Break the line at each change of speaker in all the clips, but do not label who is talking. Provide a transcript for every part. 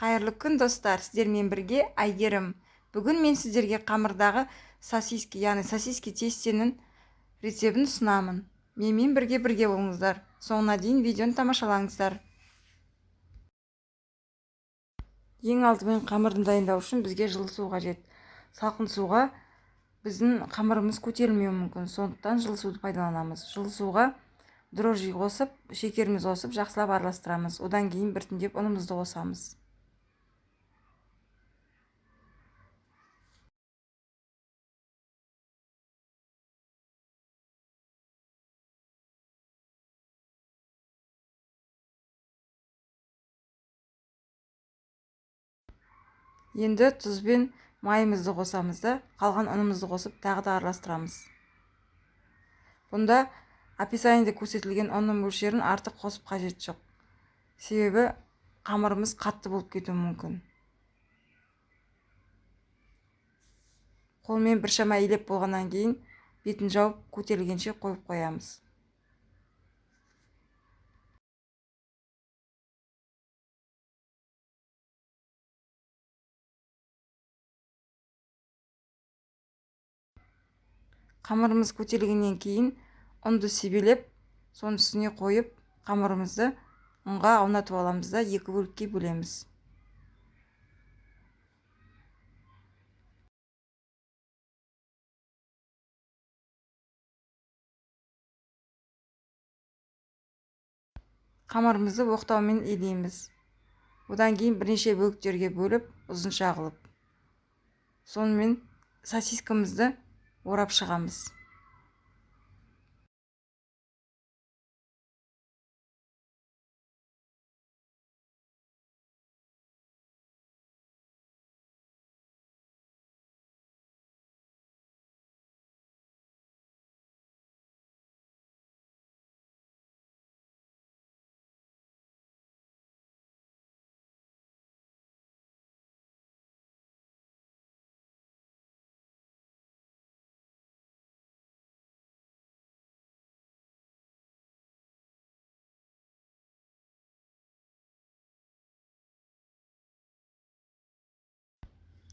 Қайырлы күн достар, сіздермен бірге Айгерім. Бүгін мен сіздерге қамырдағы сосиски, яғни сосиски тестенің рецебін ұсынамын. Менімен бірге болыңыздар. Соңына дейін видеоны тамашалаңыздар. Ең алдымен қамырды дайындау үшін бізге жылы су қажет. Салқын суға біздің қамырымыз көтерілмеуі мүмкін, сондықтан жылы суды пайдаланамыз. Жылы суға дрожжи қосып, шекеріміз қосып, жақсылап араластырамыз. Одан кейін біртіндеп ұнымызды қосамыз. Енді тұз бен майымызды қосамыз да, қалған ұнымызды қосып, тағы да араластырамыз. Бұнда описаниеде көрсетілген ұнның мөлшерін артық қосып қажет жоқ. Себебі қамырымыз қатты болып кетуі мүмкін. Қолмен біршама илеп болғаннан кейін бетін жауып көтерілгенше қойып қоямыз. Қамырымыз көтерілгеннен кейін ұнды себелеп, соның үстіне қойып, қамырымызды ұнға аунатып аламыз да 2 бөлікке бөлеміз. Қамырымызды оқтаумен илейміз. Одан кейін бірнеше бөліктерге бөліп, ұзынша қылып. Сонымен сосискамызды орап шығамыз.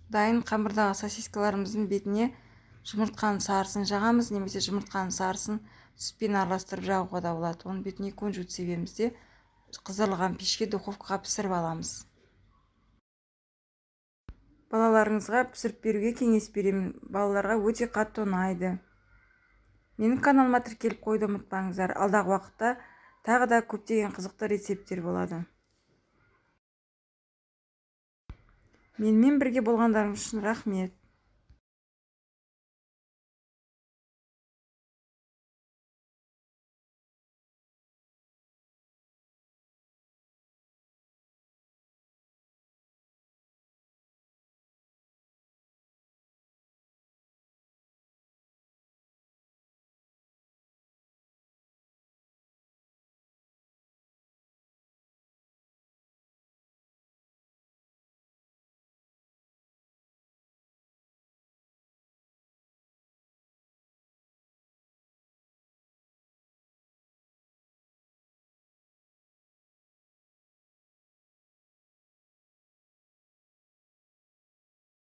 Дайын қамырдағы сосискаларымыздың бетіне жұмыртқаның сарысын жағамыз, немесе жұмыртқаның сарысын сүтпен араластырып жағуға да болады. Оның бетіне күнжіт себеміз де қыздырылған пешке духовкаға пісіріп аламыз. Балаларыңызға пісіріп беруге кеңес беремін. Балаларға өте қатты ұнайды. Менің каналыма тіркеліп қойды ұмытпаңыздар. Алдағы уақытта тағы да көптеген қызықты рецептер болады. Менімен бірге болғандарыңыз үшін рахмет.